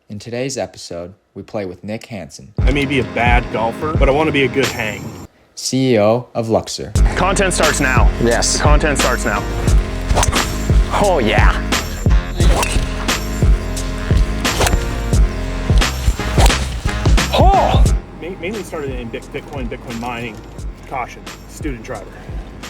In today's episode, we play with Nick Hansen, I may be a bad golfer, but I want to be a good hang. CEO of Luxor. Content starts now. Yes. Content starts now. Oh, yeah. Oh! Mainly started in Bitcoin mining. Caution, student driver.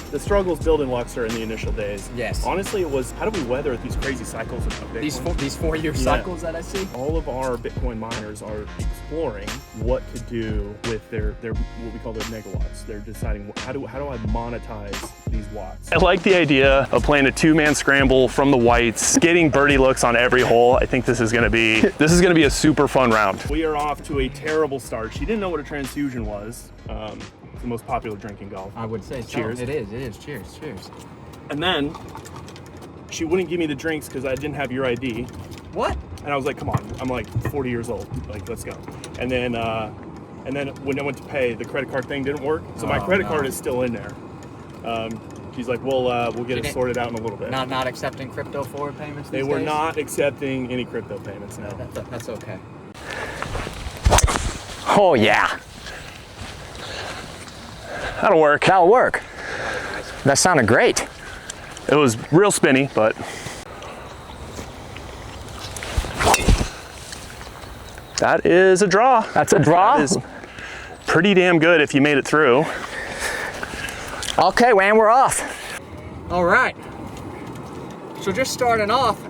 The struggles building Luxor in the initial days. Yes. Honestly, it was how do we weather these crazy cycles of Bitcoin? These four-year cycles that I see. All of our Bitcoin miners are exploring what to do with their what we call their megawatts. They're deciding how do I monetize these watts. I like the idea of playing a two-man scramble from the whites, getting birdie looks on every hole. I think this is gonna be a super fun round. We are off to a terrible start. She didn't know what a transfusion was. It's the most popular drink in golf. I would say so. Cheers. It is. Cheers. And then she wouldn't give me the drinks because I didn't have your ID. What? And I was like, come on, I'm like 40 years old. Like, let's go. And then when I went to pay, the credit card thing didn't work. So my credit card is still in there. She's like, we'll get it sorted out in a little bit. Not accepting crypto forward payments these They were days? not accepting any crypto payments, no. That's okay. Oh, yeah. That'll work. That'll work. That sounded great. It was real spinny, but. That is a draw. That's a draw? That is pretty damn good if you made it through. Okay, Wayne, we're off. All right. So just starting off,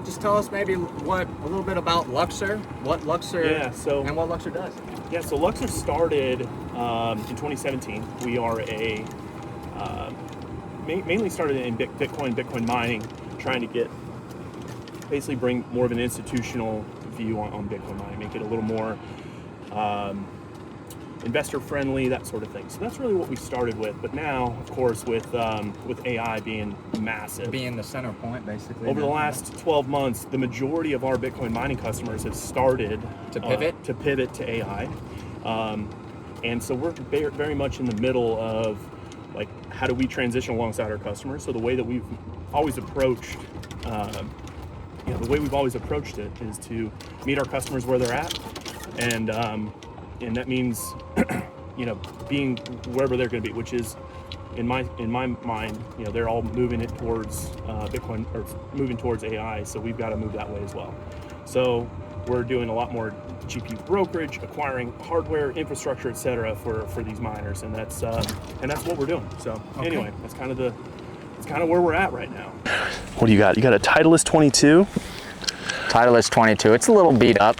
just tell us maybe a little bit about Luxor, what Luxor and what Luxor does. Yeah, so Luxor started in 2017. We are mainly started in Bitcoin mining, trying to basically bring more of an institutional view on Bitcoin mining, make it a little more investor friendly, that sort of thing. So that's really what we started with. But now, of course, with AI being massive, Being the center point, basically. over the last 12 months, the majority of our Bitcoin mining customers have started To pivot? to pivot to AI. And so we're very much in the middle of like, how do we transition alongside our customers? So the way that we've always approached, it is to meet our customers where they're at, and that means, being wherever they're going to be, which is in my mind, they're all moving it towards Bitcoin or moving towards AI. So we've got to move that way as well. So we're doing a lot more GPU brokerage, acquiring hardware, infrastructure, etc. for these miners, and that's what we're doing. So anyway, that's kind of where we're at right now. What do you got? You got a Titleist 22. Titleist 22. It's a little beat up.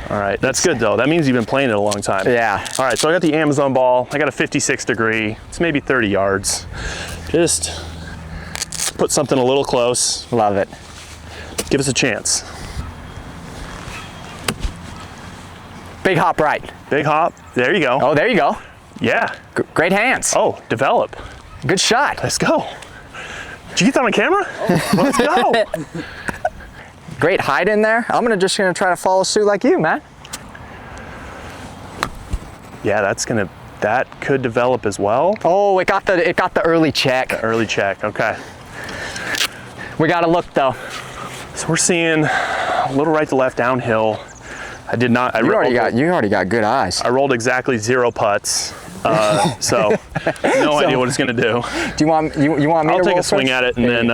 All right, that's good though. That means you've been playing it a long time. Yeah. All right, so I got the Amazon ball. I got a 56 degree. It's maybe 30 yards. Just put something a little close. Love it. Give us a chance. Big hop right. Big hop. There you go. Oh, there you go. Yeah. Great hands. Oh, develop. Good shot. Let's go. Did you get that on camera? Let's go. Great height in there. I'm just gonna try to follow suit like you, man. Yeah, that could develop as well. Oh, it got the early check. The early check. Okay. We gotta look though. So we're seeing a little right to left downhill. I did not. You already got good eyes. I rolled exactly 0 putts, so no idea what it's gonna do. Do you want me I'll to take roll a swing first? at it, and then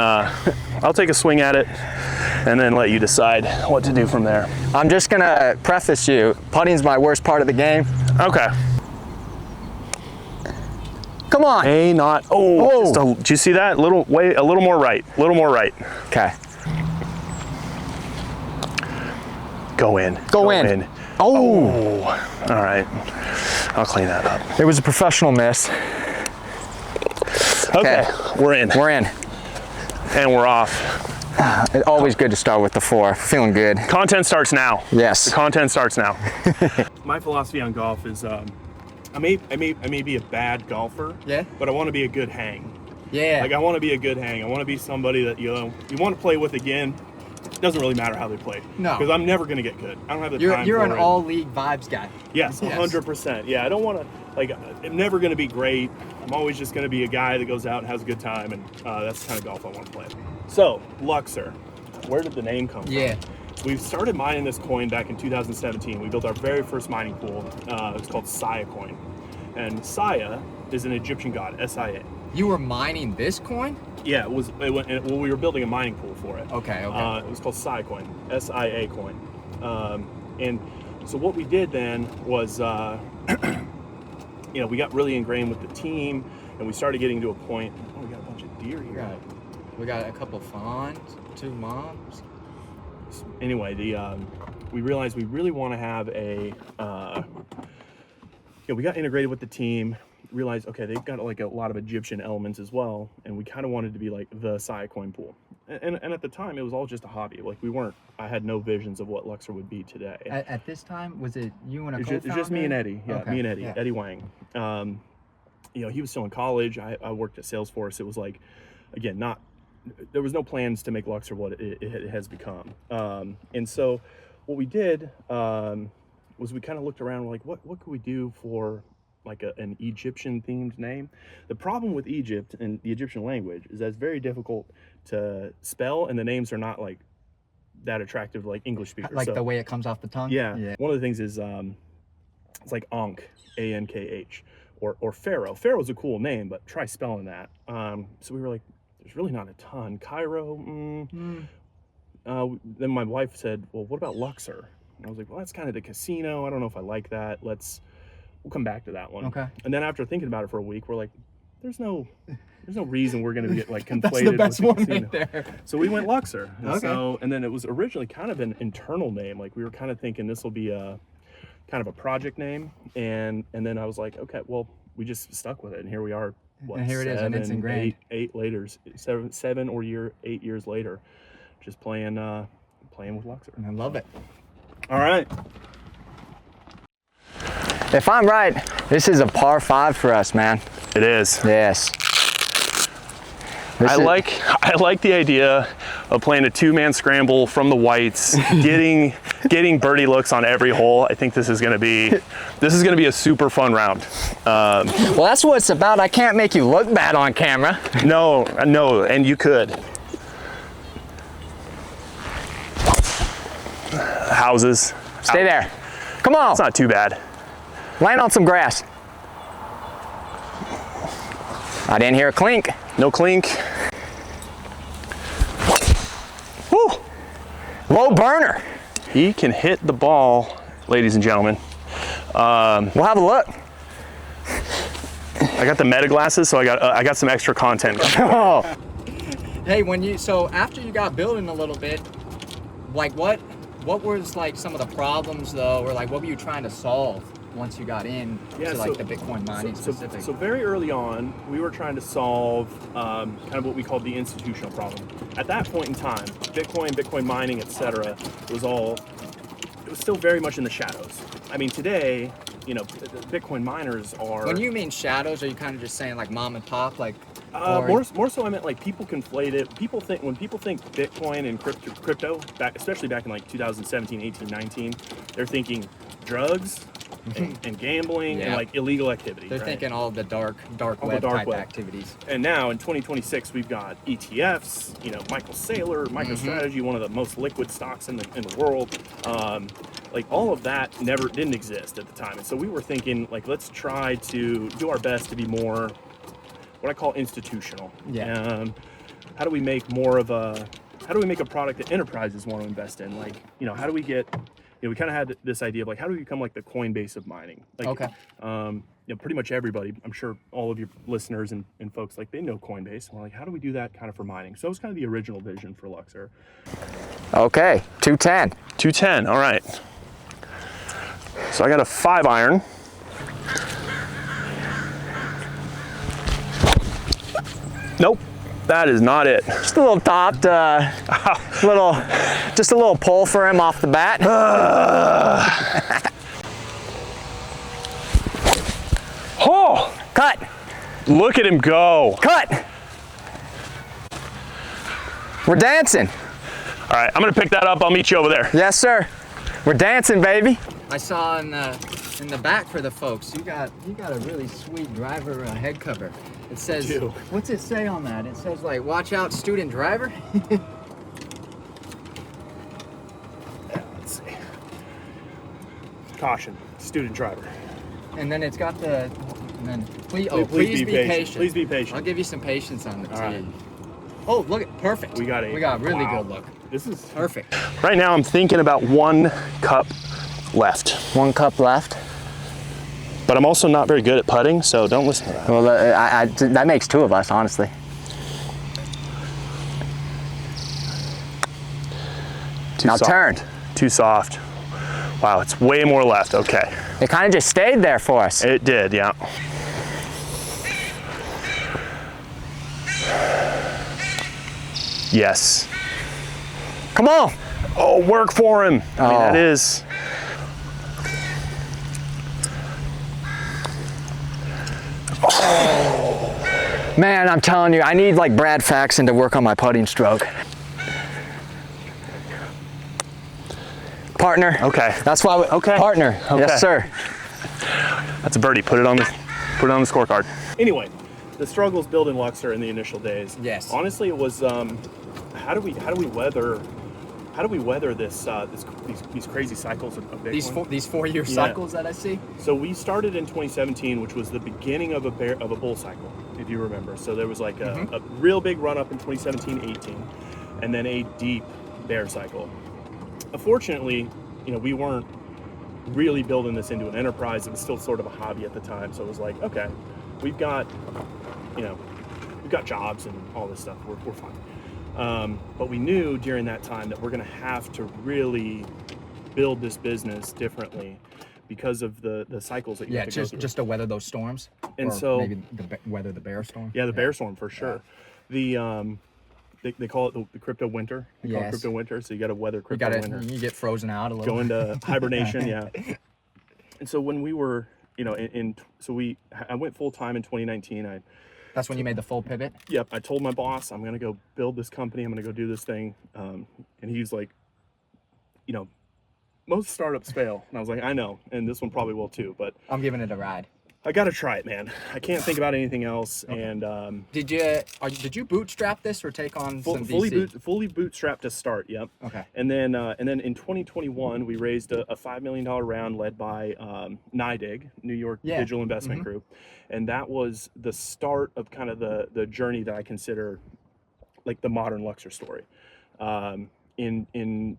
I'll take a swing at it, and then let you decide what to do from there. I'm just gonna preface you. Putting's my worst part of the game. Okay. Come on. Not. Oh. Did you see that? A little more right. A little more right. Okay. Go in. Go in. Oh. All right. I'll clean that up. It was a professional miss. Okay. We're in. We're in. And we're off. It's always good to start with the 4. Feeling good. Content starts now. Yes. The content starts now. My philosophy on golf is, I may be a bad golfer. Yeah. But I want to be a good hang. Yeah. Like I want to be a good hang. I want to be somebody that you want to play with again. It doesn't really matter how they play. No. Because I'm never going to get good. I don't have the time You're for an it. all-league vibes guy. Yes, 100%. Yeah, I don't want to, I'm never going to be great. I'm always just going to be a guy that goes out and has a good time, and that's the kind of golf I want to play. So, Luxor. Where did the name come from? Yeah. we started mining this coin back in 2017. We built our very first mining pool. It's called Saya coin. And Saya is an Egyptian god, S-I-A. You were mining this coin? Yeah, we were building a mining pool for it. Okay. It was called Saya coin, S-I-A coin. And so what we did then was, we got really ingrained with the team, and we started getting to a point. Oh, we got a bunch of deer here. We got a couple of fawns, 2 moms. Anyway, we realized we really want to have we got integrated with the team, realized, okay, they've got like a lot of Egyptian elements as well, and we kind of wanted to be like the Saya coin pool. And at the time, it was all just a hobby. Like I had no visions of what Luxor would be today. At this time, was it you and a co-founder? It was just me and Eddie. Yeah, okay. Me and Eddie, Eddie Wang. He was still in college. I worked at Salesforce. It was like, again, there was no plans to make Luxor what it has become. And so what we did was we kind of looked around, we're like, what could we do for like an Egyptian themed name? The problem with Egypt and the Egyptian language is that it's very difficult to spell, and the names are not like that attractive like English speakers. Like the way it comes off the tongue? Yeah. One of the things is it's like Ankh, A-N-K-H, or Pharaoh. Pharaoh's a cool name, but try spelling that. So we were like, there's really not a ton. Cairo, then my wife said, well, what about Luxor? And I was like, well, that's kind of the casino. I don't know if I like that. We'll come back to that one. Okay. And then after thinking about it for a week, we're like, there's no reason we're going to get like conflated. That's the best with the one casino. right there. So we went Luxor. And Okay. and then it was originally kind of an internal name. Like we were kind of thinking this will be a kind of a project name. And then I was like, okay, well, we just stuck with it. And here we are. And here it is, and it's ingrained. 8 years later, just playing with Luxor. I love it. All right. If I'm right, this is a par 5 for us, man. It is. Yes. I like the idea of playing a 2-man scramble from the whites, getting birdie looks on every hole. I think this is gonna be a super fun round. Well, that's what it's about. I can't make you look bad on camera. No, and you could. Houses. Stay there. Come on. It's not too bad. Land on some grass. I didn't hear a clink. No clink. Woo. Low burner. He can hit the ball, ladies and gentlemen. We'll have a look. I got the meta glasses, so I got some extra content. Oh. Hey, so after you got building a little bit, like what was like some of the problems though, or like what were you trying to solve once you got in to like the Bitcoin mining specific? So very early on, we were trying to solve kind of what we called the institutional problem. At that point in time, Bitcoin mining, etc., it was still very much in the shadows. I mean, today, Bitcoin miners are. When you mean shadows, are you kind of just saying like mom and pop, like? More so, I meant like people conflate it. When people think Bitcoin and crypto, especially back in like 2017, 18, 19, they're thinking drugs and gambling and like illegal activities. They're thinking all the dark web type activities. And now in 2026, we've got ETFs. Michael Saylor, MicroStrategy, one of the most liquid stocks in the world. Like all of that didn't exist at the time, and so we were thinking like, let's try to do our best to be more what I call institutional. Yeah. How do we make a product that enterprises want to invest in? Like, how do we get, we kind of had this idea of like, how do we become like the Coinbase of mining? Like, okay. Pretty much everybody, I'm sure all of your listeners and folks, like they know Coinbase. And we're like, how do we do that kind of for mining? So it was kind of the original vision for Luxor. Okay, 210. 210, all right. So I got a 5-iron. Nope, that is not it. Just a little topped, just a little pull for him off the bat. Oh, cut. Look at him go. Cut. We're dancing. All right, I'm gonna pick that up. I'll meet you over there. Yes, sir. We're dancing, baby. I saw in the back for the folks, you got a really sweet driver head cover. It says, what's it say on that? It says like, watch out, student driver. caution, student driver. And then it's got the, and then please be patient. Please be patient. I'll give you some patience on the tee. right. Oh, look, perfect. We got a really wow. good look. This is Perfect. right now. I'm thinking about 1 cup left. 1 cup left. But I'm also not very good at putting, so don't listen to that. Well, that makes 2 of us, honestly. Now turn. Too soft. Wow, it's way more left. Okay. It kind of just stayed there for us. It did, yeah. Yes. Come on. Oh, work for him. I mean, that is. Man, I'm telling you, I need like Brad Faxon to work on my putting stroke. Partner. Okay. That's why. Okay. Partner. Okay. Yes, sir. That's a birdie. Put it on the scorecard. Anyway, the struggles building Luxor in the initial days. Yes. Honestly, it was how do we weather this these crazy cycles of Bitcoin? These 4-year cycles that I see. So we started in 2017, which was the beginning of a bull cycle, if you remember. So there was like a real big run up in 2017-18, and then a deep bear cycle. Unfortunately, we weren't really building this into an enterprise. It was still sort of a hobby at the time. So it was like, okay, we've got jobs and all this stuff. We're fine. But we knew during that time that we're going to have to really build this business differently because of the cycles that you have to go through. Just to weather those storms. And or so maybe weather the bear storm. Yeah, the bear storm for sure. The they call it the crypto winter. They call it crypto winter. So you got to weather crypto winter. You get frozen out a little. Go into hibernation. Yeah. And so when we were, I went full time in 2019. That's when you made the full pivot? Yep. I told my boss, I'm going to go build this company. I'm going to go do this thing. And he's like, most startups fail. And I was like, I know. And this one probably will too. But I'm giving it a ride. I got to try it, man. I can't think about anything else. Okay. And did you bootstrap this or take on some VC? Fully bootstrapped to start, yep. Okay. And then in 2021, we raised a $5 million round led by NYDIG, New York Digital Investment Group. And that was the start of kind of the journey that I consider like the modern Luxor story. And during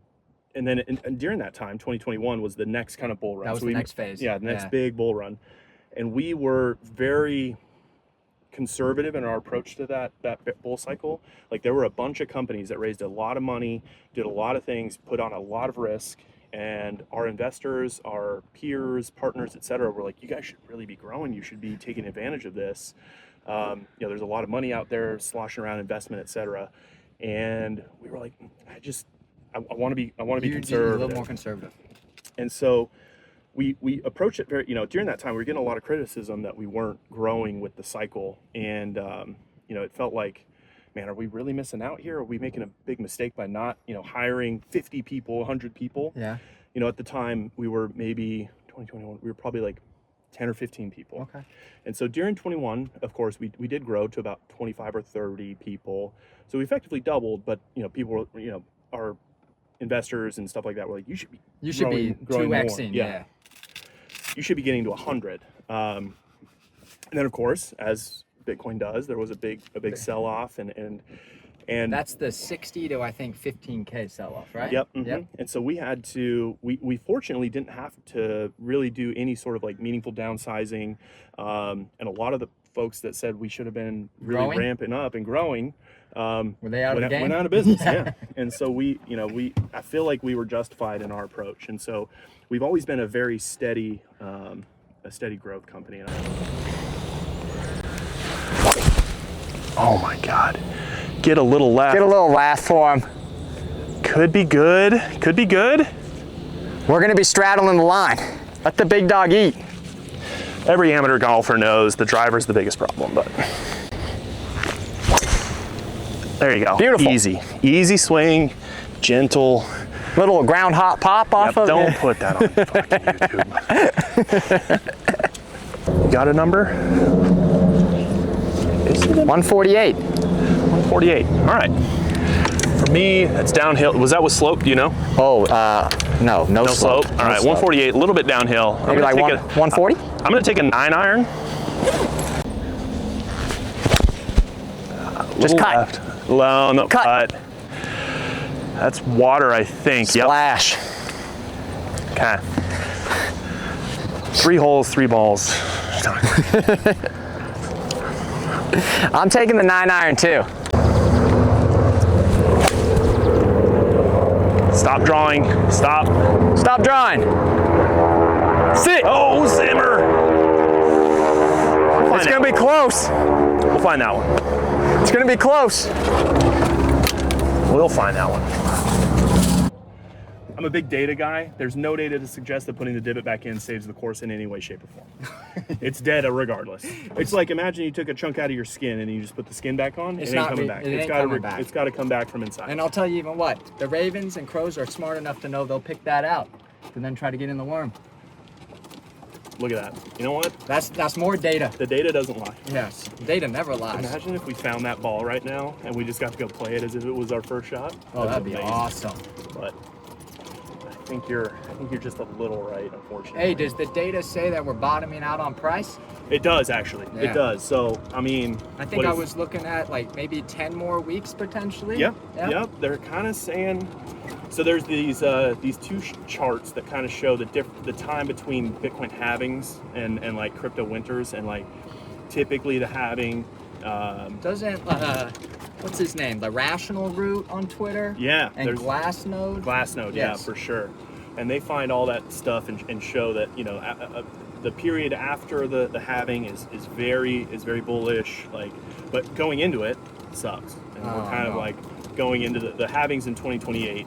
that time, 2021 was the next kind of bull run. That was the next phase. Yeah, the next big bull run. And we were very conservative in our approach to that bull cycle. Like there were a bunch of companies that raised a lot of money, did a lot of things, put on a lot of risk, and our investors, our peers, partners, etc., were like, you guys should really be growing. You should be taking advantage of this. There's a lot of money out there sloshing around investment, etc. And we were like, I want to be conservative. A little more conservative. And so we approached it very, during that time, we were getting a lot of criticism that we weren't growing with the cycle. And, it felt like, man, are we really missing out here? Are we making a big mistake by not, hiring 50 people, 100 people? Yeah. At the time we were maybe 2021, we were probably like 10 or 15 people. Okay. And so during 21, of course, we did grow to about 25 or 30 people. So we effectively doubled, but, people were, our investors and stuff like that were like, you should be 2xing, yeah. You should be getting to 100. And then of course, as Bitcoin does, there was a big sell-off and that's the 60 to I think 15K sell-off, right? Yep. Mm-hmm. Yep. And so we had to, we fortunately didn't have to really do any sort of like meaningful downsizing. And a lot of the folks that said we should have been really ramping up and growing, were they out of the game? Went out of business. Yeah. And so I feel like we were justified in our approach. And so we've always been a very steady growth company. Oh my God. Get a little left. Get a little laugh for him. Could be good. Could be good. We're going to be straddling the line. Let the big dog eat. Every amateur golfer knows the driver's the biggest problem, but there you go. Beautiful. Easy swing, gentle. Little ground hop pop off of it. Don't put that on fucking YouTube. Got a number? Is it 148. 148. All right. For me, that's downhill. Was that with slope? Do you know? Oh, No slope. All right, 148, a little bit downhill. Maybe like 140? I'm gonna take a 9-iron. Just cut. Left. Low, no, cut. That's water, I think. Splash. Yep. Okay. 3 holes, 3 balls. I'm taking the 9-iron too. Stop drawing. Stop. Stop drawing. Sit. Oh, simmer. It's gonna be close. We'll find that one. It's gonna be close. We'll find that one. I'm a big data guy. There's no data to suggest that putting the divot back in saves the course in any way, shape, or form. It's dead regardless. It's like, imagine you took a chunk out of your skin and you just put the skin back on. It ain't coming back. It's got to come back from inside. And I'll tell you even what, the ravens and crows are smart enough to know they'll pick that out and then try to get in the worm. Look at that. You know what? That's more data. The data doesn't lie. Yes, data never lies. Imagine if we found that ball right now and we just got to go play it as if it was our first shot. Oh, that'd be amazing. awesome. But I think you're just a little right, unfortunately. Hey, does the data say that we're bottoming out on price? It does, actually. Yeah. It does. So, I mean, I think I was looking at like maybe 10 more weeks potentially. Yep. They're kind of saying. So there's these two charts that kind of show the time between Bitcoin halvings and like crypto winters, and like typically the halving. Doesn't what's his name? The Rational Root on Twitter. Yeah. And Glassnode. Glassnode, yes. Yeah, for sure. And they find all that stuff and show that, you know, the period after the halving is very bullish. Like, but going into it sucks, and we're kind of like going into the halvings in 2028.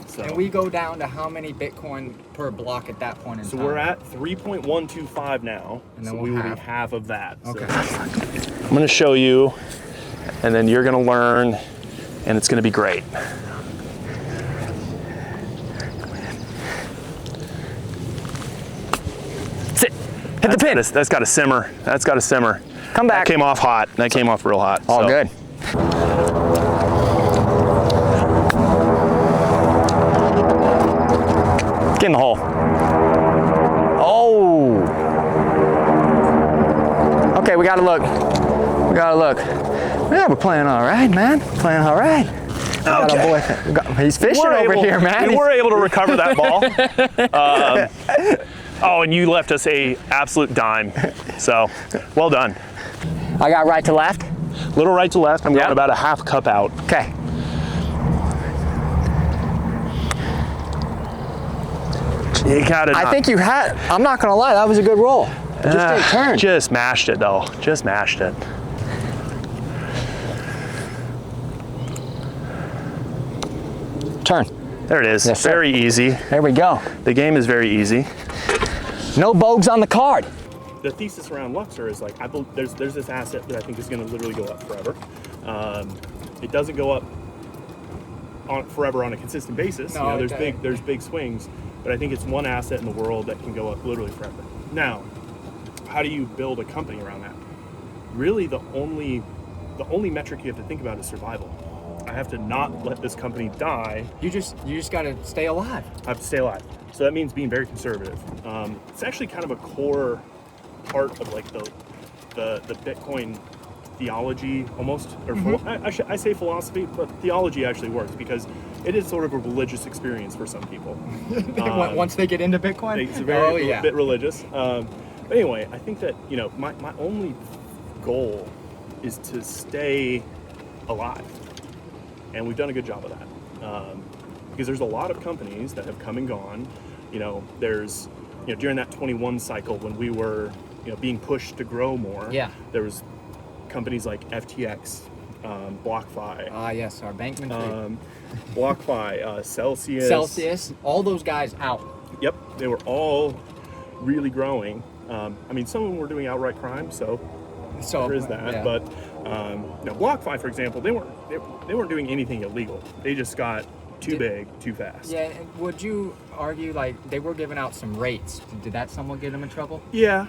So. And we go down to how many Bitcoin per block at that point in time? So we're at 3.125 now, and then we will be half of that. Okay. So I'm going to show you, and then you're going to learn, and it's going to be great. Sit. Hit the pin. That's got to simmer. That's got to simmer. Come back. That came off hot. That came off real hot. All good. Get in the hole. Oh. Okay, we gotta look. Yeah, we're playing all right, man. Playing all right. Okay. He's fishing over here, man. We were able to recover that ball. Oh, and you left us a absolute dime. So, well done. I got right to left. Little right to left. I'm going about a half cup out. Okay. You got it. I think you had. I'm not gonna lie, that was a good roll. Just didn't turn. Just mashed it though. Just mashed it. Turn. There it is. Yes, sir. Very easy. There we go. The game is very easy. No bogues on the card. The thesis around Luxor is like, there's this asset that I think is going to literally go up forever. It doesn't go up forever on a consistent basis. No, you know, there's big swings, but I think it's one asset in the world that can go up literally forever. Now, how do you build a company around that? Really, the only metric you have to think about is survival. I have to not let this company die. You just got to stay alive. I have to stay alive. So that means being very conservative. It's actually kind of a core part of like the Bitcoin theology almost, or I say philosophy, but theology actually works because it is sort of a religious experience for some people. Once they get into Bitcoin, it's very bit religious. But anyway, I think that, you know, my only goal is to stay alive, and we've done a good job of that. Because there's a lot of companies that have come and gone. You know, there's, you know, during that 21 cycle when we were, you know, being pushed to grow more. Yeah. There was companies like FTX, BlockFi. Yes, our Bankman. BlockFi, Celsius, all those guys out. Yep, they were all really growing. I mean, some of them were doing outright crime, so there is that. Yeah. But you know, BlockFi, for example, they weren't doing anything illegal. They just got too big, too fast. Yeah, and would you argue like they were giving out some rates? Did that somewhat get them in trouble? Yeah,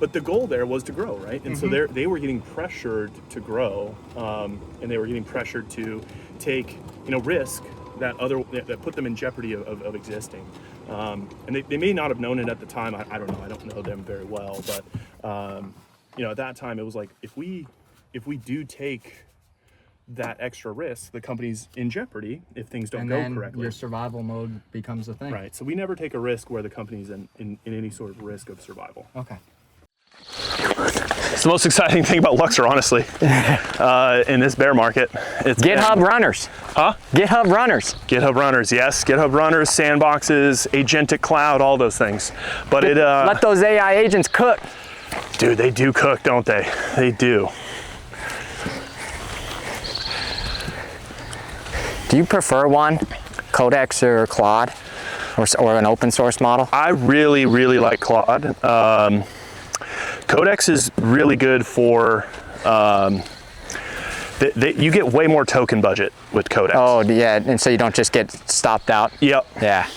but the goal there was to grow, right? And so they were getting pressured to grow, and they were getting pressured to take, you know, risk that put them in jeopardy of existing. And they may not have known it at the time. I don't know. I don't know them very well, but you know, at that time it was like, if we do take that extra risk, the company's in jeopardy if things don't go correctly. Your survival mode becomes a thing. Right. So we never take a risk where the company's in any sort of risk of survival. Okay. It's the most exciting thing about Luxor, honestly, in this bear market. It's GitHub runners. Huh? GitHub runners. GitHub runners, yes. GitHub runners, sandboxes, agentic cloud, all those things. But let those AI agents cook. Dude, they do cook, don't they? They do. Do you prefer one, Codex or Claude, or an open source model? I really, really like Claude. Codex is really good for, you get way more token budget with Codex. Oh, yeah, and so you don't just get stopped out? Yep. Yeah.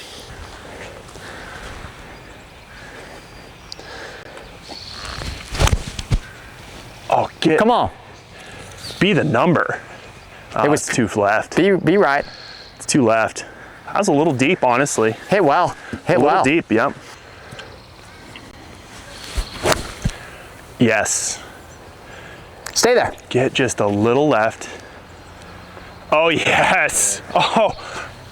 Oh, come on. Be the number. It was two left. Be right. It's two left. That was a little deep, honestly. Hit well. Hit well. A little deep, yep. Yes. Stay there. Get just a little left. Oh, yes. Oh,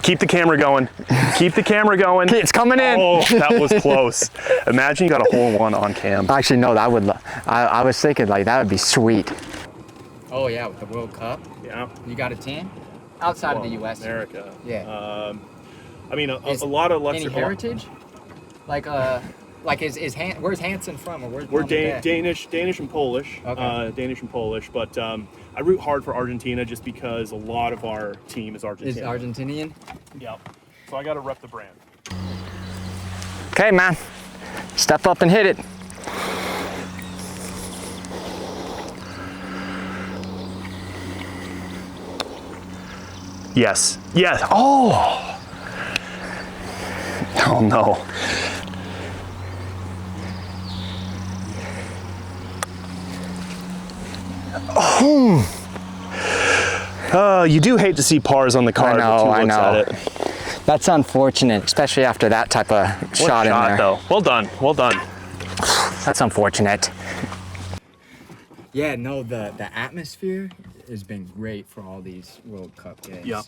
keep the camera going. Keep the camera going. It's coming in. Oh, that was close. Imagine you got a hole-in-one on cam. Actually, no, that would, I was thinking like that would be sweet. Oh yeah, with the World Cup. Yeah. You got a team? Outside of the U.S. America. Yeah. I mean, a lot of Luxor. Any heritage? Like where's Hansen from, or where's We're Mom and Dad? Danish and Polish. Okay. Danish and Polish, but I root hard for Argentina just because a lot of our team is Argentinian. Is Argentinian? Yep. So I got to rep the brand. Okay, man. Step up and hit it. Yes. Yes. Oh. Oh no. Oh, you do hate to see pars on the card. I know. At it. That's unfortunate, especially after that type of shot in there. Though. Well done. Well done. That's unfortunate. Yeah, no, the atmosphere has been great for all these World Cup games. Yep.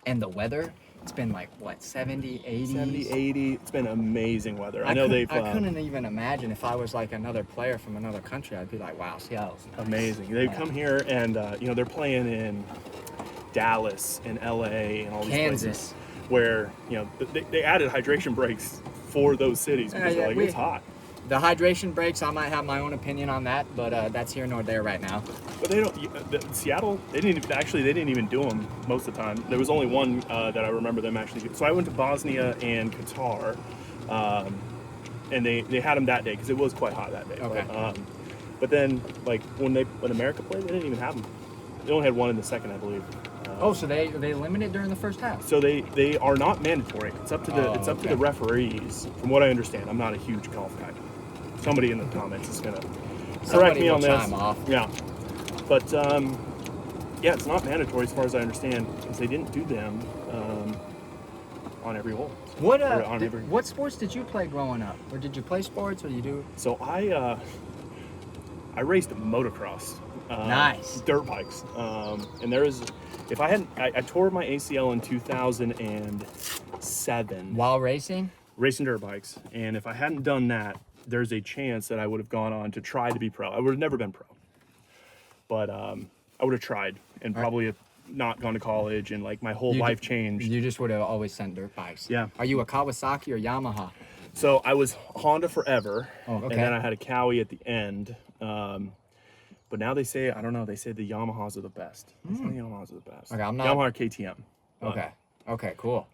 And the weather, it's been like, what, 70, 80? 70, 80. It's been amazing weather. I couldn't even imagine if I was like another player from another country. I'd be like, wow, Seattle's nice. Amazing. They come here and, you know, they're playing in Dallas and LA and all these places where, you know, they added hydration breaks for those cities because they're like, it's hot. The hydration breaks, I might have my own opinion on that, but that's here nor there right now. But they don't. Seattle, they didn't even do them most of the time. There was only one that I remember them actually. So I went to Bosnia and Qatar, and they had them that day because it was quite hot that day. Okay. But then, like when America played, they didn't even have them. They only had one in the second, I believe. So they limited during the first half. So they are not mandatory. It's up to the referees, from what I understand. I'm not a huge golf guy. Somebody in the comments is gonna correct me on this. Chime off. Yeah, but yeah, it's not mandatory as far as I understand, because they didn't do them on every hole. What sports did you play growing up, or did you play sports, or you do? So I raced motocross. Nice. Dirt bikes, and there is. If I hadn't, I tore my ACL in 2007. While racing? Racing dirt bikes, and if I hadn't done that, there's a chance that I would have gone on to try to be pro. I would have never been pro, but I would have tried and probably have not gone to college, and like my whole life changed. You just would have always sent dirt bikes. Yeah. Are you a Kawasaki or Yamaha? So I was Honda forever, okay. And then I had a Cowie at the end. But now they say, I don't know, they say the Yamahas are the best. They say the Yamahas are the best. Okay, I'm not. Yamaha or KTM. Okay. Okay, cool.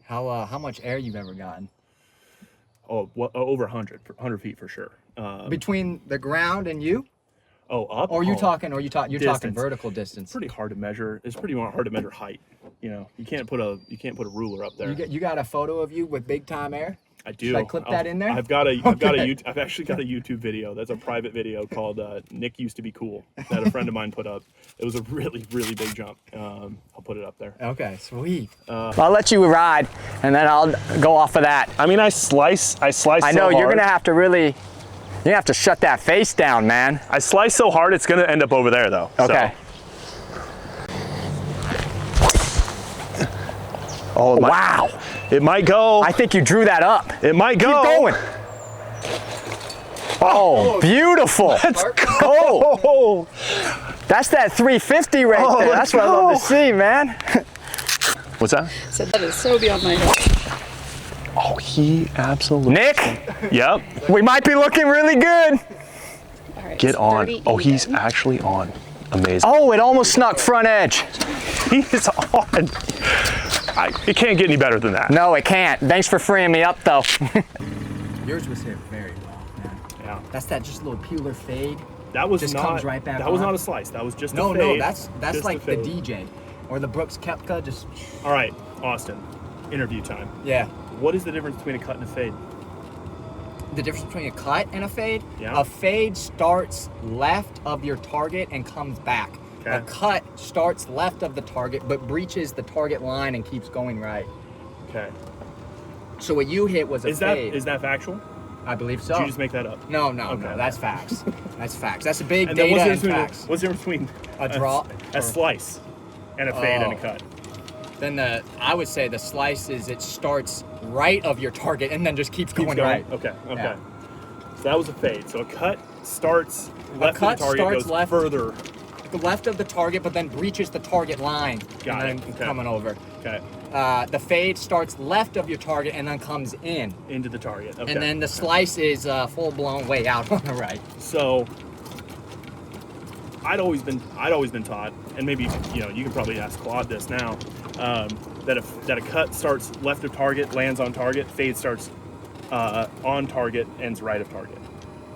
How much air you've ever gotten? Oh, over 100 feet for sure. Between the ground and you? Oh, up? Or you're talking vertical distance. It's pretty hard to measure. It's pretty hard to measure height. You know, you can't put a ruler up there. You got a photo of you with big time air? I do. Should I clip that in there? I've actually got a YouTube video. That's a private video called Nick Used to Be Cool that a friend of mine put up. It was a really, really big jump. I'll put it up there. Okay, sweet. I'll let you ride, and then I'll go off of that. I mean, I slice I know, so you're hard. gonna have to really, you have to shut that face down, man. I slice so hard, it's gonna end up over there, though. Okay. So. Oh, Wow. It might go. I think you drew that up. It might go. Keep going. Oh, beautiful. Let's go. Oh, that's that 350 right there. That's what I love to see, man. What's that? So that is so beyond my head. Oh, he absolutely. Nick, Yep. we might be looking really good. All right, Get so on. 30 Oh, he's even. actually on. Amazing. Oh, it almost snuck front edge. He's on. It can't get any better than that. No, it can't. Thanks for freeing me up, though. Yours was hit very well, man. Yeah. That's that just little peeler fade. That was Just not. comes right back that was on. not a slice. That was just No, a fade. no, that's Just like a the fade. DJ or the Brooks Koepka. Just All right, Austin. Interview time. yeah. What is the difference between a cut and a fade? The difference between a cut and a fade. Yeah. A fade starts left of your target and comes back. Okay. A cut starts left of the target but breaches the target line and keeps going right. Okay. So what you hit was a Is that fade. factual? I believe so. Did you just make that up? No, Okay. that's facts. That's facts. That's a big And then data and what's the facts. difference between A draw a or- slice, and a fade and a Oh. cut? Then I would say the slice is it starts right of your target and then just keeps Keeps going going. right. Okay. Okay. Yeah. So that was a fade. So a cut starts left cut of the target, starts goes left. further. The left of the target, but then breaches the target line Got and it. then Okay. coming over. Okay. The fade starts left of your target and then comes in. Into the target. Okay. And then the slice is full blown way out on the right. So I'd always been taught, and maybe you can probably ask Claude this now, that a cut starts left of target, lands on target, fade starts on target, ends right of target.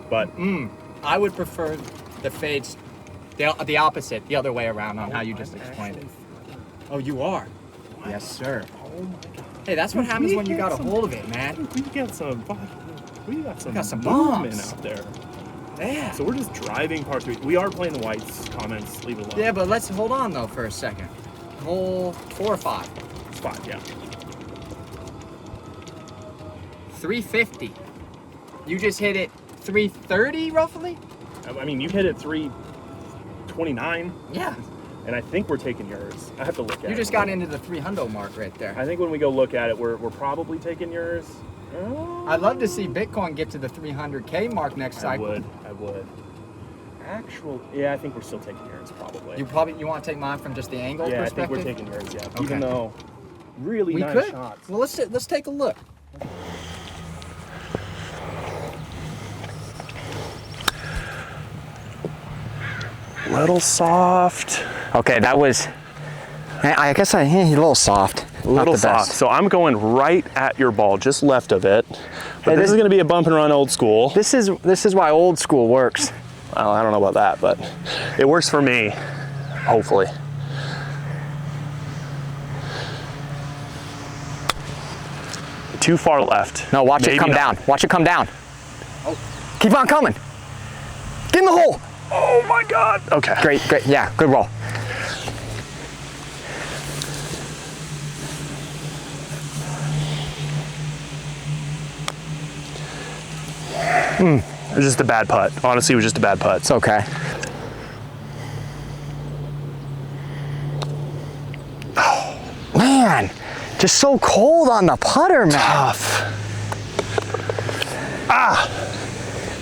But I would prefer the fades, the opposite, the other way around on how you just explained it. Oh, you are? Yes, sir. oh my god, Hey, that's what happens when you got a hold of it, man. we got some some movement bombs. out there. Yeah. So we're just driving par 3. We are playing the whites. Comments, leave it alone. Yeah, but let's hold on though for a second. Hole 4 or 5. It's fine. Yeah. 350. You just hit it 330 roughly? I mean, you hit it 329. Yeah. And I think we're taking yours. I have to look at it. You just got into the 300 mark right there. I think when we go look at it, we're probably taking yours. I'd love to see Bitcoin get to the 300K mark next I cycle. would. Yeah, I think we're still taking yours probably. You want to take mine from just the angle yeah, perspective? I think we're taking yours. Yeah, Okay. even though really We nice could. shots. Well, let's take a look. Little soft. Okay, that was, I guess he's a little soft. A little Not the soft. best. So I'm going right at your ball, just left of it. But Hey, this is going to be a bump and run old school. This is why old school works. Well, I don't know about that, but it works for me, hopefully. Too far left. No, watch Maybe it come not. down. Watch it come down. Keep on coming. Get in the hole. Oh my God. Okay. Great. Yeah, good roll. It was just a bad putt. Honestly, it was just a bad putt. It's okay. Oh, man. Just so cold on the putter, man. Tough.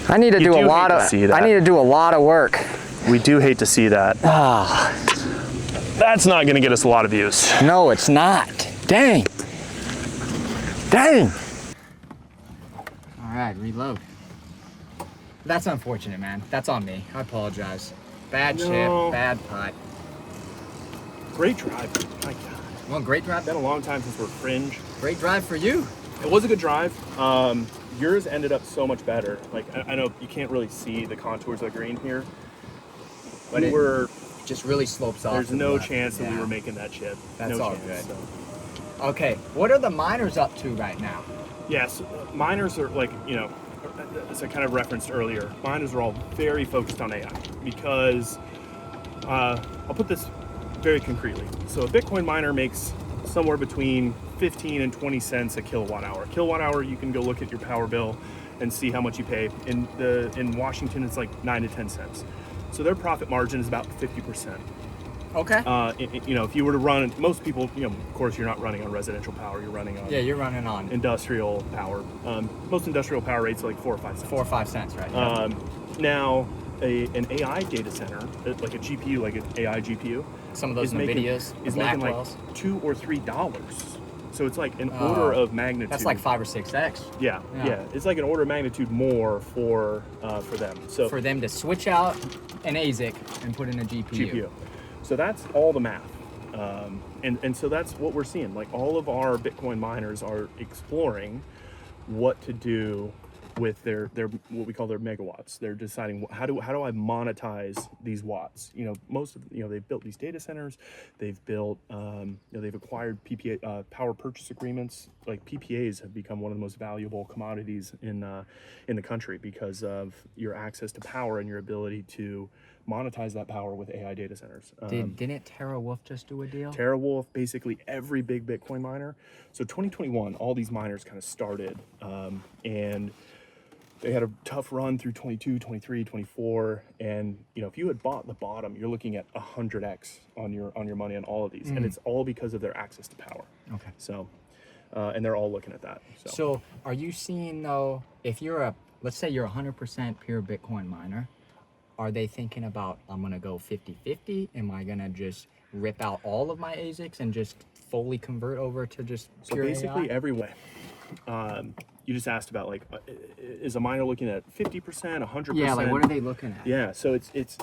I need to You do a do lot hate to of see that. I need to do a lot of work. We do hate to see that. That's not going to get us a lot of views. No, it's not. Dang. All right, reload. That's unfortunate, man. That's on me. I apologize. Bad No. chip, bad putt. Great drive. My God. Well, great drive. Been a long time since we're fringe. Great drive for you. It was a good drive. Yours ended up so much better. Like, I know you can't really see the contours of the green here, but But it- we're Just really slopes off. there's to the no left. chance that we Yeah. were making that chip. That's no all chance. good. So. Okay, what are the miners up to right now? Yes, miners are like, as I kind of referenced earlier, miners are all very focused on AI because I'll put this very concretely. So a Bitcoin miner makes somewhere between 15 and 20 cents a kilowatt hour. Kilowatt hour, you can go look at your power bill and see how much you pay. In Washington, it's like 9 to 10 cents. So their profit margin is about 50%. Okay. If you were to run, most people, of course, you're not running on residential power. You're running on You're running on industrial power. Most industrial power rates are like 4 or 5 cents. 4 or 5 cents, right? Yeah. Now, an AI data center, like a GPU, like an AI GPU, Some of those is NVIDIAs, making like Blackwells. $2 or $3. So it's like an order of magnitude. That's like 5 or 6x. Yeah. It's like an order of magnitude more for them. So For them to switch out an ASIC and put in a GPU. So that's all the math. And so that's what we're seeing. Like all of our Bitcoin miners are exploring what to do with their what we call their megawatts. They're deciding how do I monetize these watts. Most of they've built these data centers. They've built they've acquired PPA power purchase agreements. Like PPAs have become one of the most valuable commodities in the country because of your access to power and your ability to monetize that power with AI data centers. Didn't TeraWulf just do a deal? TeraWulf, basically every big Bitcoin miner. So 2021, all these miners kind of started, and they had a tough run through 22, 23, 24, and if you had bought the bottom, you're looking at 100x on your money on all of these, and it's all because of their access to power. Okay. So, and they're all looking at that. So are you seeing though, if you're let's say you're 100% pure Bitcoin miner, are they thinking about, I'm going to go 50-50? Am I going to just rip out all of my ASICs and just fully convert over to just pure basically AI? every way. You just asked about is a miner looking at 50%, 100%? Yeah, like what are they looking at? Yeah, so it's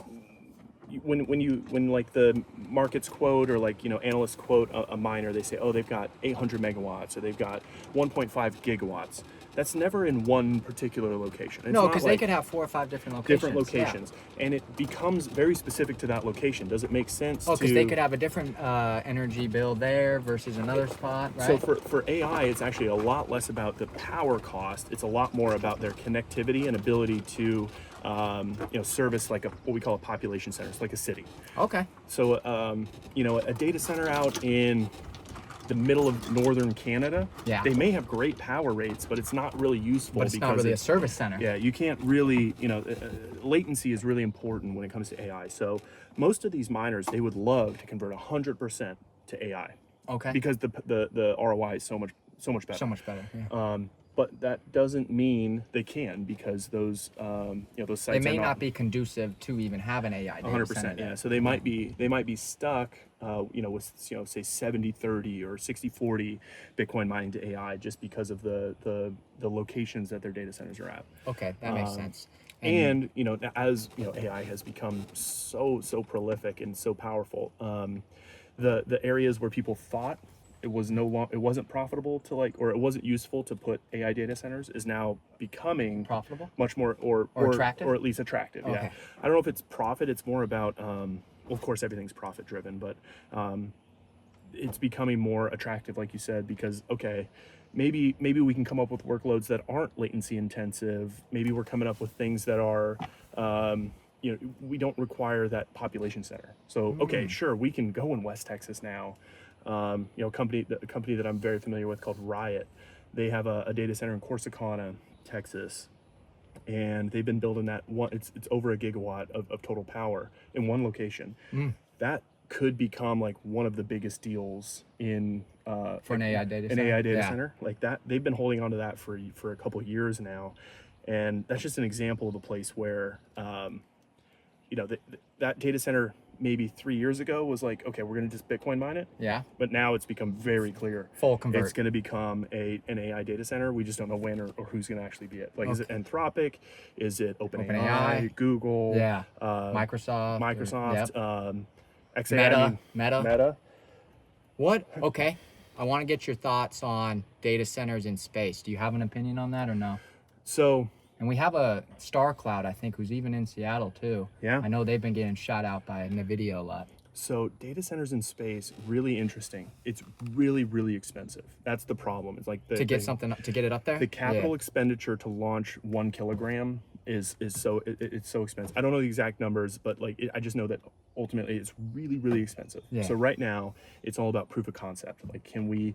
when like the markets quote or analysts quote a miner, they say, oh, they've got 800 megawatts or they've got 1.5 gigawatts. That's never in one particular location. It's No, not because they could have 4 or 5 different locations. And it becomes very specific to that location. Does it make sense? Oh, because they could have a different energy bill there versus another spot, right? So for AI, it's actually a lot less about the power cost. It's a lot more about their connectivity and ability to service like what we call a population center. It's like a city. Okay. So a data center out in the middle of northern Canada, they may have great power rates, but it's not really useful. But it's not really a service center. Yeah, you can't really, latency is really important when it comes to AI. So most of these miners, they would love to convert 100% to AI. Okay. Because the ROI is so much better. So much better. Yeah. But that doesn't mean they can, because those those sites they may not be conducive to even have an AI data 100%. center. Yeah. So they might be stuck, with say 70-30 or 60-40 Bitcoin mining to AI just because of the locations that their data centers are at. Okay, that makes sense. And as AI has become so prolific and so powerful, the areas where people thought it wasn't profitable to or it wasn't useful to put AI data centers is now becoming profitable, much more or attractive, or at least attractive. Okay. Yeah, I don't know if it's profit. It's more about of course everything's profit driven, but it's becoming more attractive, like you said, because maybe we can come up with workloads that aren't latency intensive. Maybe we're coming up with things that are we don't require that population center. So sure, we can go in West Texas now. A company that I'm very familiar with called Riot, they have a data center in Corsicana, Texas, and they've been building that one. It's over a gigawatt of total power in one location. That could become like one of the biggest deals in for an AI data center. AI data center like that. They've been holding on to that for a couple of years now, and that's just an example of a place where that data center maybe 3 years ago was like, okay, we're going to just Bitcoin mine it. Yeah. But now it's become very clear. Full convert. It's going to become an AI data center. We just don't know when or who's going to actually be it. Like, is it Anthropic? Is it OpenAI? Google? Yeah. Microsoft. XAI, Meta. What? Okay. I want to get your thoughts on data centers in space. Do you have an opinion on that or no? So... And we have a Star Cloud, I think, who's even in Seattle too. Yeah. I know they've been getting shot out by NVIDIA a lot. So data centers in space, really interesting. It's really, really expensive. That's the problem. It's like To get something, to get it up there? the capital expenditure to launch 1 kilogram is so it's so expensive. I don't know the exact numbers, but like I just know that ultimately it's really, really expensive. Yeah. So right now it's all about proof of concept. Like can we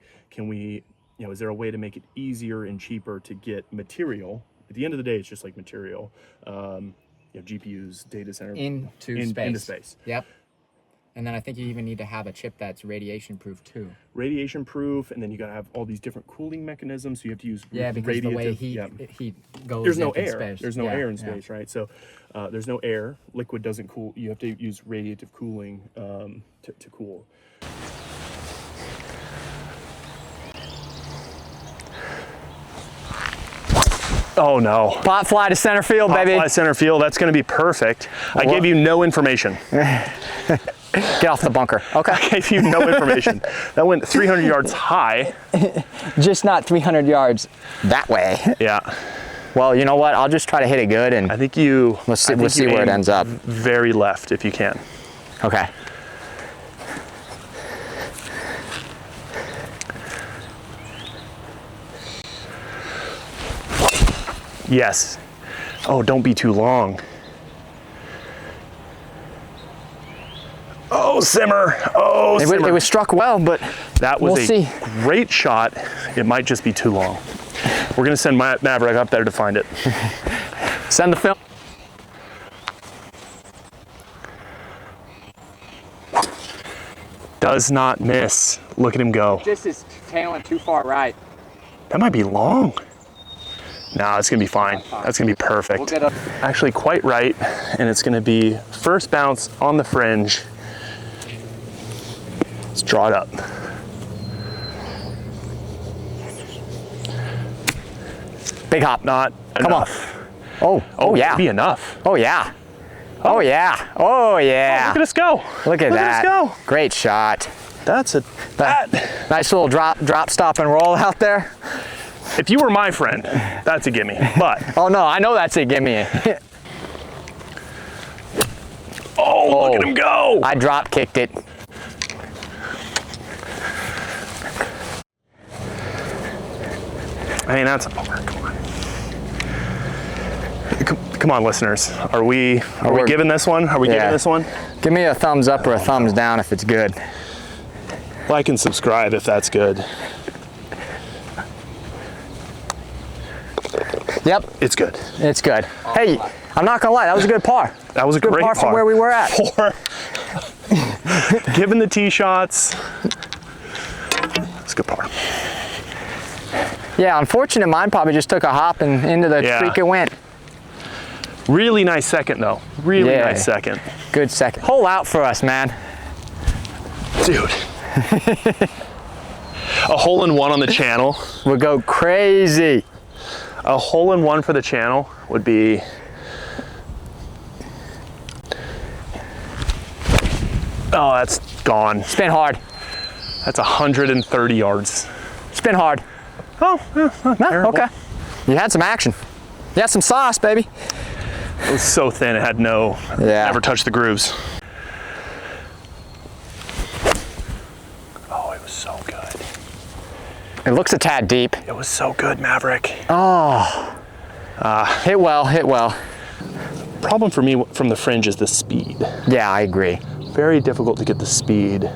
is there a way to make it easier and cheaper to get material? At the end of the day, it's just like material, GPUs, data center Into space. Yep. And then I think you even need to have a chip that's radiation proof too. Radiation proof, and then you got to have all these different cooling mechanisms. So you have to use because the way heat goes. There's no in air. Space. There's no air in space, right? So there's no air. Liquid doesn't cool. You have to use radiative cooling to cool. Oh no. Pop fly to center field, baby. Pop fly center field, that's gonna be perfect. I gave you no information. Get off the bunker. Okay. I gave you no information. That went 300 yards high. Just not 300 yards that way. Yeah. Well, you know what? I'll just try to hit it good, and I think you. we'll see where it ends up. Very left if you can. Okay. Yes. Oh, don't be too long. Oh, simmer. Oh, simmer. It was struck well, but that was we'll see. Great shot. It might just be too long. We're gonna send Maverick up there to find it. Send the film. Does not miss. Look at him go. Just is tailing too far right. That might be long. No, it's gonna be fine. That's gonna be perfect. We'll get up. Actually quite right, and it's gonna be first bounce on the fringe. Let's draw it up. Big hop. Not Come enough. on. Oh yeah. Be enough. Oh yeah. Oh yeah. Oh yeah. Look at us go. Look at that. Us go. Great shot. That's a Nice little drop, stop, and roll out there. If you were my friend, that's a gimme. But Oh no, I know that's a gimme. oh, look at him go. I drop kicked it. I mean, that's come on. Come on, listeners. Are we giving this one? Are we giving this one? Give me a thumbs up or a thumbs down if it's good. Like and subscribe if that's good. Yep. It's good. It's good. Hey, I'm not gonna lie, that was a good par. That was a good great par from where we were at. Given the tee shots, it's a good par. Yeah, unfortunate mine probably just took a hop and into the creek it went. Really nice second though. Really nice second. Good second. Hole out for us, man. Dude. A hole in one on the channel. We'll go crazy. A hole in one for the channel would be. Oh, that's gone. Spin hard. That's 130 yards. Spin hard. Oh, not terrible. Okay. You had some action. You had some sauce, baby. It was so thin, it had never touched the grooves. Oh, it was so good. It looks a tad deep. It was so good, Maverick. Oh. Hit well, hit well. Problem for me from the fringe is the speed. Yeah, I agree. Very difficult to get the speed.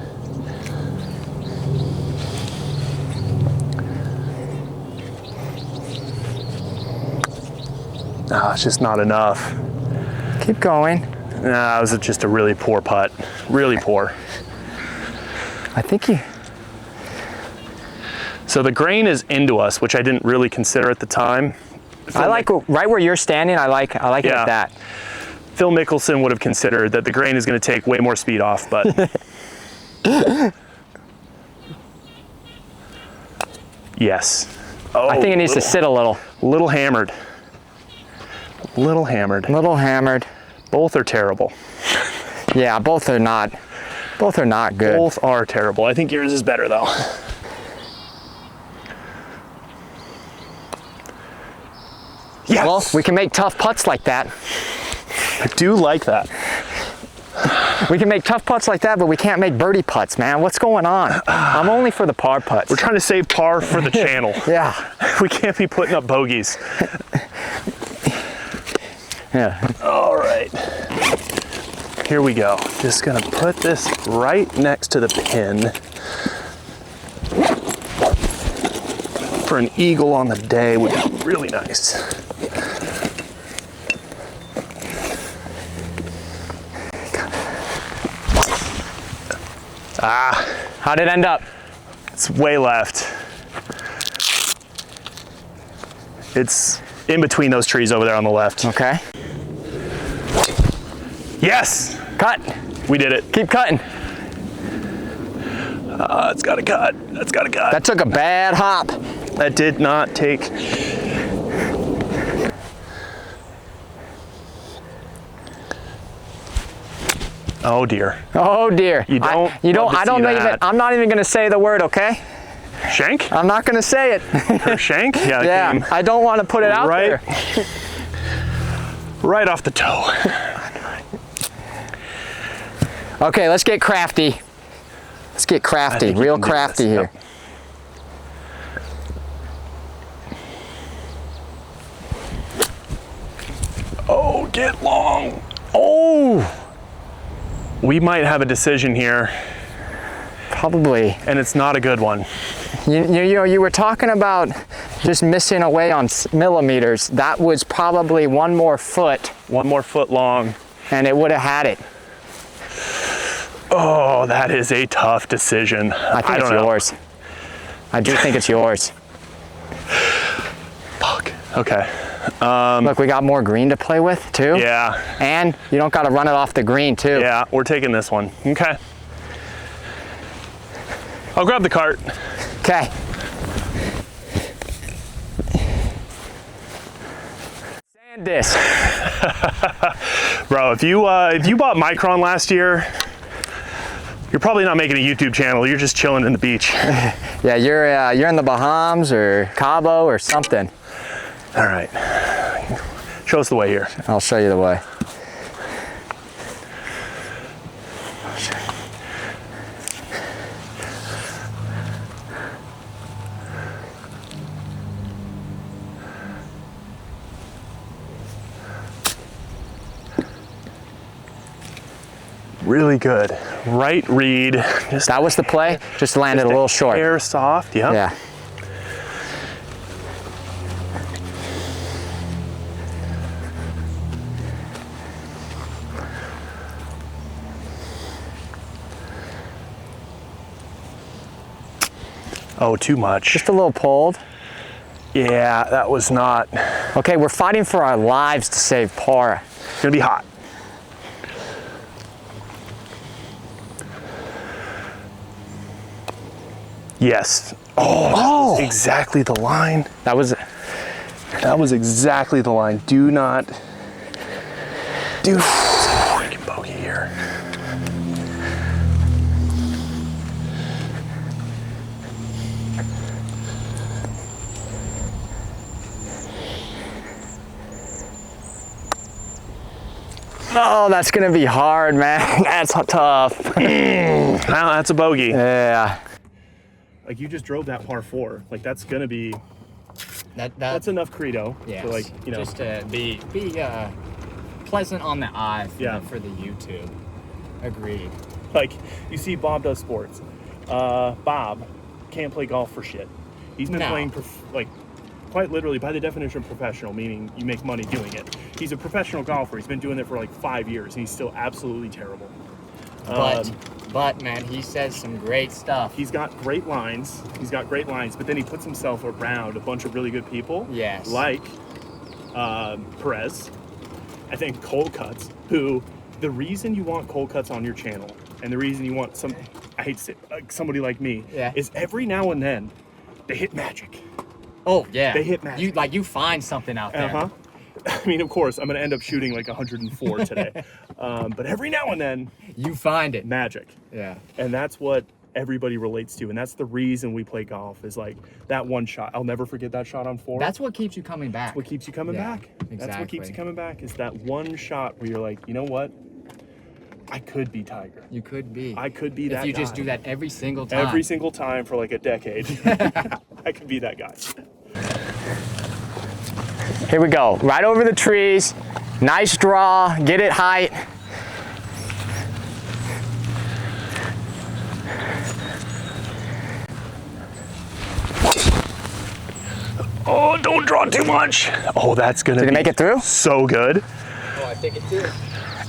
No, it's just not enough. Keep going. Nah, it was just a really poor putt. Really poor. I think you... So the grain is into us, which I didn't really consider at the time. I like right where you're standing. I like it at that. Phil Mickelson would have considered that the grain is going to take way more speed off, but yes. Oh, I think it needs to sit a little. Little hammered. Little hammered. Little hammered. Both are terrible. Yeah, both are not good. Both are terrible. I think yours is better though. Yes. Well, we can make tough putts like that. I do like that. We can make tough putts like that, but we can't make birdie putts, man. What's going on? I'm only for the par putts. We're trying to save par for the channel. Yeah. We can't be putting up bogeys. Yeah. All right. Here we go. Just gonna put this right next to the pin for an eagle on the day would be really nice. Ah, How'd it end up? it's way left. It's in between those trees over there on the left. Okay. Yes, Cut. we did it. Keep cutting. It's got a cut. That's got a cut. That took a bad hop. That did not take. Oh dear. Oh dear. You don't I love to I don't see even. that. I'm not even gonna say the word. Okay. Shank? I'm not gonna say it. Or shank? Yeah. It Yeah. came I don't want to put it out right, there. right off the toe. Okay. Let's get crafty. Let's get crafty. think you Real can do crafty this. here. Yep. Oh, get long. Oh. We might have a decision here, Probably. and it's not a good one. You know, you were talking about just missing away on millimeters. That was probably one more foot, One more foot long. and it would have had it. Oh, that is a tough decision. I think it's don't know. yours. I do think it's yours. Fuck. Okay. Look, we got more green to play with too. Yeah. And you don't got to run it off the green too. Yeah, we're taking this one. Okay. I'll grab the cart. Okay. Sand disc. Bro, if you bought Micron last year, you're probably not making a YouTube channel. You're just chilling in the beach. Yeah, you're in the Bahamas or Cabo or something. All right. Show us the way here. I'll show you the way. Really good. Right read. Just That was the play. Just landed a little short. hair soft. Yep. Yeah. Oh, too much. Just a little pulled. Yeah, that was not. Okay, we're fighting for our lives to save par. It's gonna be hot. Yes. Oh, that was exactly the line. That was That was exactly the line. Do not freaking bogey here. Oh, that's gonna be hard, man. That's tough. Now that's a bogey. Yeah. Like you just drove that par 4. Like that's gonna be. That's That's enough credo. yeah. To like just to be pleasant on the eye Yeah. for the YouTube. Agreed. Like you see, Bob does sports. Bob can't play golf for shit. He's been No. playing quite literally by the definition of professional, meaning you make money doing it. He's a professional golfer. He's been doing it for like 5 years, and he's still absolutely terrible. But man, he says some great stuff. He's got great lines. But then he puts himself around a bunch of really good people. Yes. Like Perez. I think Cold Cuts, who the reason you want Cold Cuts on your channel and the reason you want I hate to say somebody like me, Yeah. is every now and then they hit magic. Oh yeah. They hit magic. You find something out there. Uh-huh. I mean, of course, I'm going to end up shooting like 104 today. But every now and then, You find it. magic. Yeah. And that's what everybody relates to. And that's the reason we play golf is like that one shot. I'll never forget that shot on 4. That's what keeps you coming back. what keeps you coming Yeah, back. That's what keeps exactly. you coming back is that one shot where you're like, you know what? I could be Tiger. You could be. I could be that guy. If you just do that every single time. Every single time for like a decade. I could be that guy. Here we go. Right over the trees. Nice draw. Get it height. Oh, don't draw too much. Oh, that's gonna Did it make it through? So good. Oh, I think it did.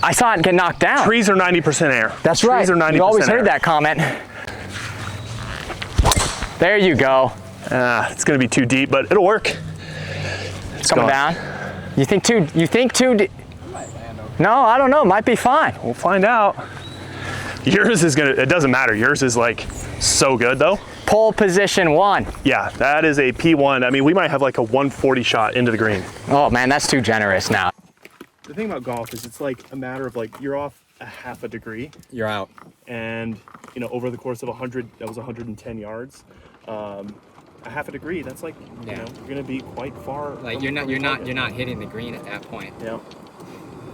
I saw it get knocked down. Trees are 90% air. That's right. Trees are 90% You always air. heard that comment. There you go. It's gonna be too deep, but it'll work. It's coming down. You think too deep? No, I don't know. Might be fine. We'll find out. Yours is gonna, it doesn't matter. Yours is like so good though. Pole position 1. Yeah, that is a P1. I mean, we might have like a 140 shot into the green. Oh man, that's too generous now. The thing about golf is it's like a matter of like, you're off a half a degree. You're out. And you know, over the course of 100, that was 110 yards. A half a degree, that's like, you know, you're gonna be quite far. Like you're not hitting the green at that point. Yeah.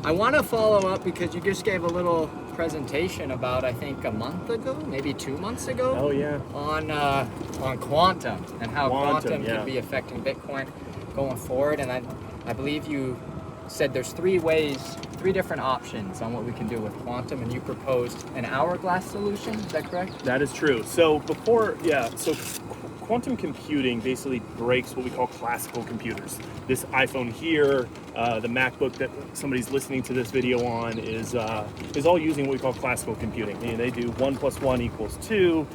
I want to follow up because you just gave a little presentation about, I think, a month ago, maybe 2 months ago. Oh yeah. On quantum and how quantum yeah. could be affecting Bitcoin going forward. And I believe you said there's 3 different options on what we can do with quantum, and you proposed an hourglass solution. Is that correct? That is true. So quantum computing basically breaks what we call classical computers. This iPhone here, the MacBook that somebody's listening to this video on is all using what we call classical computing. And they do 1 + 1 = 2.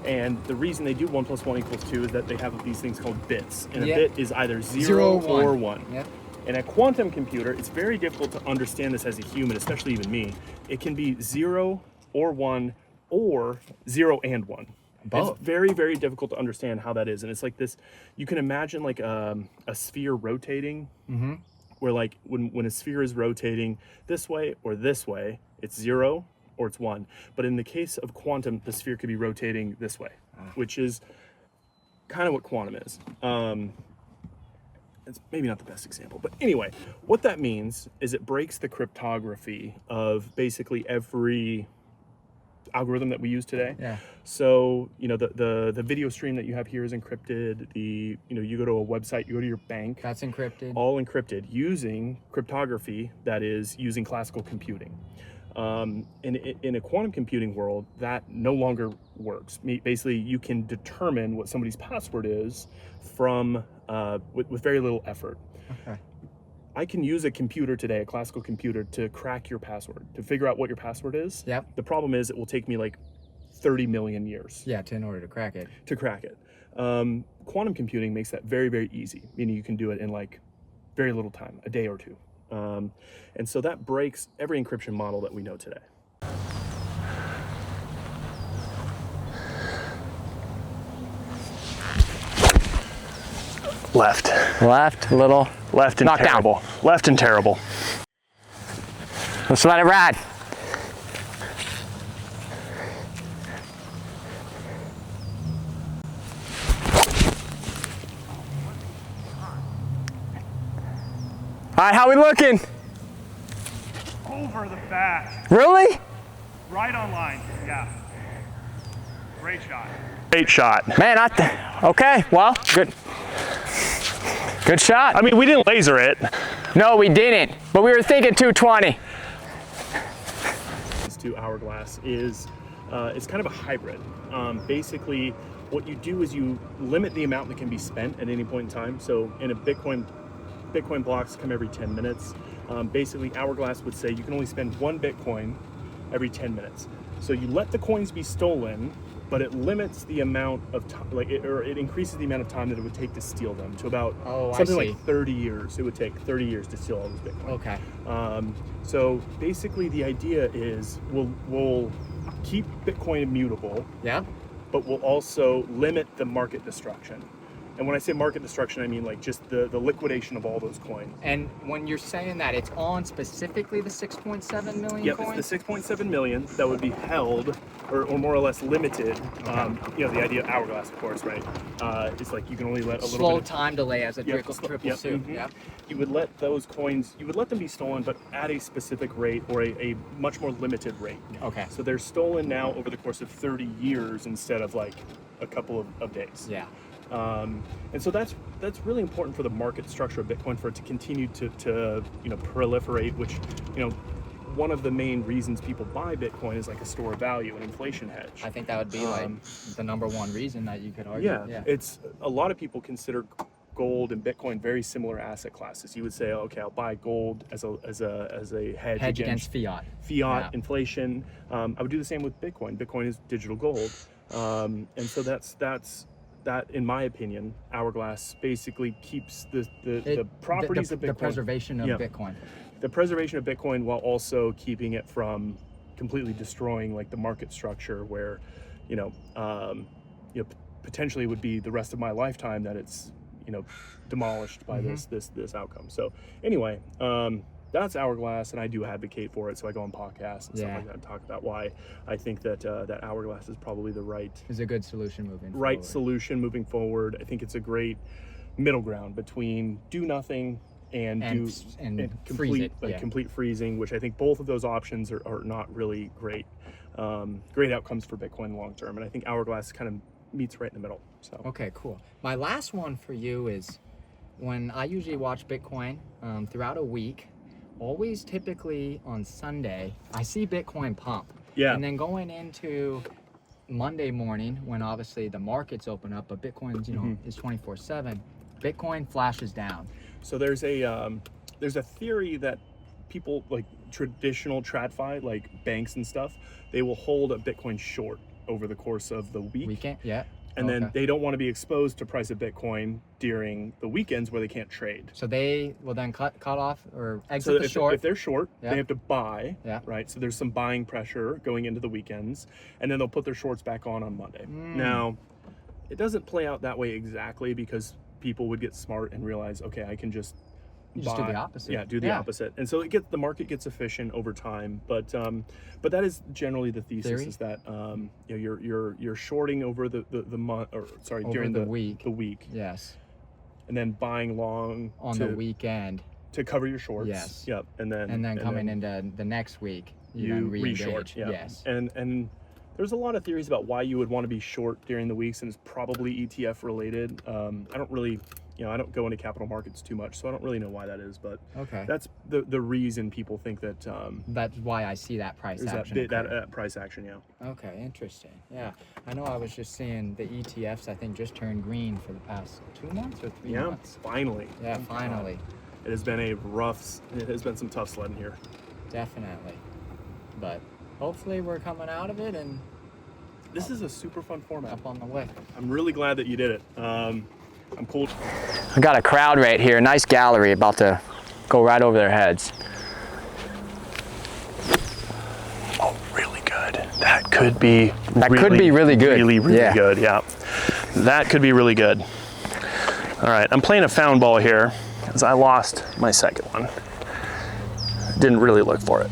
And the reason they do 1 + 1 = 2 is that they have these things called bits. And a bit is either 0 or 1. Yep. In a quantum computer, it's very difficult to understand this as a human, especially even me. It can be 0 or 1 or 0 and 1. Both. It's very, very difficult to understand how that is. And it's like this, you can imagine like a sphere rotating, where like when a sphere is rotating this way or this way, it's 0 or it's 1. But in the case of quantum, the sphere could be rotating this way, which is kind of what quantum is. It's maybe not the best example, but anyway, what that means is it breaks the cryptography of basically every algorithm that we use today. Yeah. So, you know, the video stream that you have here is encrypted. You go to a website, you go to your bank. That's encrypted. All encrypted using cryptography that is using classical computing. In a quantum computing world, that no longer works. Basically, you can determine what somebody's password is from with very little effort. Okay. I can use a computer today, a classical computer, to crack your password, to figure out what your password is. Yep. The problem is it will take me like 30 million years. Yeah, in order to crack it. To crack it. Quantum computing makes that very, very easy, meaning you can do it in like very little time, a day or 2. And so that breaks every encryption model that we know today. Left. Left, little. Left and Knock down. terrible. Left and terrible. Let's let it ride. All right, how we looking? Over the back. Really? Right on line. Yeah. Great shot. Great shot. Man, okay, well, good. Good shot. I mean, we didn't laser it. No, we didn't, but we were thinking 220. This 2 hourglass is it's kind of a hybrid. Basically, what you do is you limit the amount that can be spent at any point in time. So in a Bitcoin blocks come every 10 minutes. Basically, hourglass would say you can only spend 1 Bitcoin every 10 minutes. So you let the coins be stolen, but it limits the amount of time, it increases the amount of time that it would take to steal them to about something like 30 years. It would take 30 years to steal all this Bitcoin. Okay. So basically, the idea is we'll keep Bitcoin immutable. Yeah. But we'll also limit the market destruction. And when I say market destruction, I mean like just the liquidation of all those coins. And when you're saying that, it's on specifically the 6.7 million Yep, coins? it's the 6.7 million that would be held or more or less limited. You know, the idea of hourglass, of course, right? It's like you can only let a little Slow bit. time delay as a triple Yep, suit. mhm. Yep. You would let those coins, you would let them be stolen, but at a specific rate or a much more limited rate. Okay. So they're stolen now over the course of 30 years instead of like a couple of days. Yeah. And so that's really important for the market structure of Bitcoin, for it to continue to you know, proliferate, which, you know, one of the main reasons people buy Bitcoin is like a store of value, an inflation hedge. I think that would be like the number one reason that you could argue. Yeah, it's a lot of people consider gold and Bitcoin very similar asset classes. You would say, okay, I'll buy gold as a hedge against fiat. Inflation. I would do the same with Bitcoin. Bitcoin is digital gold, and so that's that, in my opinion, hourglass basically keeps the properties of Bitcoin, the preservation of Bitcoin. The preservation of Bitcoin, while also keeping it from completely destroying like the market structure, where you know potentially would be the rest of my lifetime that it's, you know, demolished by this outcome. So anyway, that's hourglass, and I do advocate for it. So I go on podcasts and stuff like that and talk about why I think that that hourglass is probably the right is a good solution moving right forward. solution moving forward. I think it's a great middle ground between do nothing and complete complete freezing, which I think both of those options are not really great outcomes for Bitcoin long term. And I think hourglass kind of meets right in the middle. So okay, cool. My last one for you is, when I usually watch Bitcoin throughout a week, always typically on Sunday, I see Bitcoin pump. Yeah. And then going into Monday morning, when obviously the markets open up, but Bitcoin's, you know, is 24/7, Bitcoin flashes down. So there's a theory that people like traditional TradFi, like banks and stuff, they will hold a Bitcoin short over the course of the weekend. Yeah. And then they don't want to be exposed to price of Bitcoin during the weekends where they can't trade. So they will then cut off or exit the short. If they're short, they have to buy, Yeah. right? So there's some buying pressure going into the weekends, and then they'll put their shorts back on Monday. Now, it doesn't play out that way exactly, because people would get smart and realize, okay, I can just do the opposite. Yeah, do the opposite. And so the market gets efficient over time. But that is generally the thesis Theory? is that you know, you're shorting over the month, or sorry, Over during the the week. Yes. and then buying long On the weekend. to cover your shorts. Yes. Yep. And then coming into the next week, you then re-short. re-engage. Yeah. Yes. And there's a lot of theories about why you would want to be short during the weeks, and it's probably ETF related. I don't really, you know, I don't go into capital markets too much, so I don't really know why that is, but Okay. that's the reason people think that That's why I see that price there's action. that price action, yeah. Okay, interesting. Yeah, I know. I was just seeing the ETFs. I think just turned green for the past 2 months or 3 Yeah, months. finally. Yeah, finally. It has been some tough sledding here. Definitely. But hopefully we're coming out of it and This is a super fun format. up on the way. I'm really glad that you did it. I'm cool. I got a crowd right here, nice gallery, about to go right over their heads. Oh, really good. That could be really good. Really Yeah. good, yeah. That could be really good. All right, I'm playing a found ball here because I lost my second one. Didn't really look for it.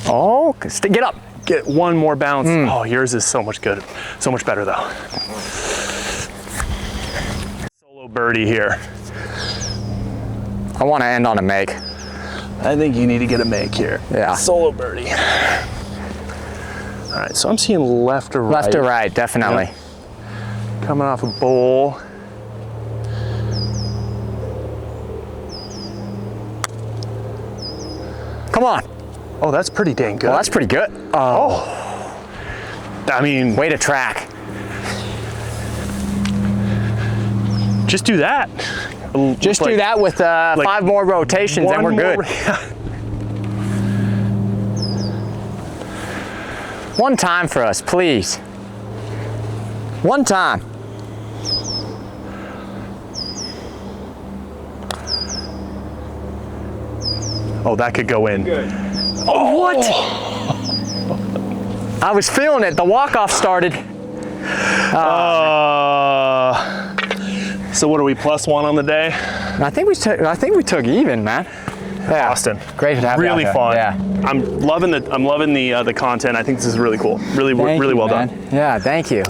Oh, get up. Get one more bounce. Oh, yours is so much good. So much better though. Solo birdie here. I want to end on a make. I think you need to get a make here. Yeah. Solo birdie. All right, so I'm seeing left to right. Left to right, definitely. Yep. Coming off a bowl. Come on. Oh, that's pretty dang good. Well, that's pretty good. Oh. I mean, Way to track. just do that. Just do that with 5 more rotations and we're good. One time for us, please. One time. Oh, that could go in. Good. Oh, what? I was feeling it. The walk-off started. So what are we, +1 on the day? I think we took even, man. Yeah. Austin, Great to have you out really there. fun. Yeah. I'm loving the content. I think this is really cool. Really Thank well you, man. done. Yeah, thank you.